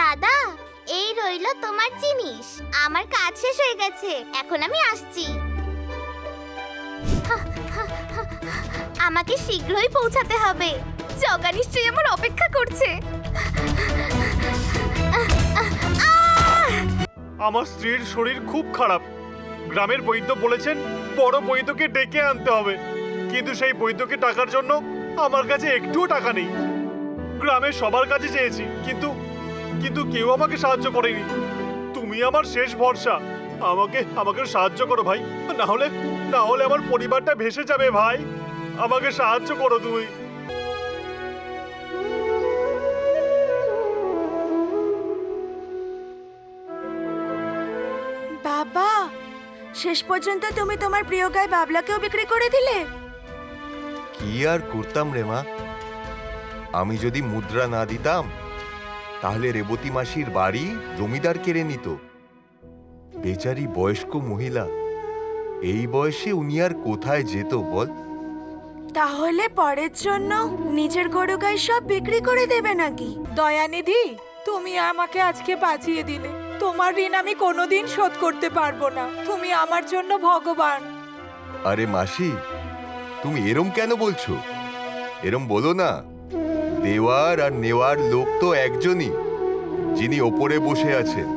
দাদা, এই রইলো তোমার জিনিস। আমার কাজ শেষ হয়ে গেছে, এখন আমি আসছি। আমাকে শীঘ্রই পৌঁছাতে হবে। জগা নিশ্চয়ই আমার অপেক্ষা করছে। আমার স্ত্রীর শরীর খুব খারাপ। গ্রামের বৈদ্য বলেছেন বড় বৈদ্যকে ডেকে আনতে হবে, কিন্তু সেই বৈদ্যকে টাকার জন্য আমার কাছে একটুও টাকা নেই। গ্রামের সবার কাছে চেয়েছি, কিন্তু কিন্তু কেউ আমাকে সাহায্য করেনি। তুমি আমার শেষ ভরসা। আমাকে আমাকে সাহায্য করো ভাই, না হলে আমার পরিবারটা ভেসে যাবে ভাই। আমাকে সাহায্য করো তুমি। বাবা, শেষ পর্যন্ত তুমি তোমার প্রিয় গাই বাবলাকেও বিক্রি করে দিলে? কি আর করতাম রে মা, আমি যদি মুদ্রা না দিতাম তাহলে রেবতী মাসির বাড়ি জমিদার কেড়ে নিত। বেচারি বয়স্ক মহিলা, এই বয়সে উনি আর কোথায় যেত বল? তাহলে পরের জন্য নিজের গরু গাই সব বিক্রি করে দেবে নাকি? দয়ানিধি, তুমি আমাকে আজকে বাঁচিয়ে দিলে। তোমার ঋণ আমি কোনোদিন শোধ করতে পারবো না। তুমি আমার জন্য ভগবান। আরে মাসি, তুমি এরম কেন বলছো? এরম বলো না। দেওয়ার আর নেওয়ার লোক তো একজনই, যিনি ওপরে বসে আছেন।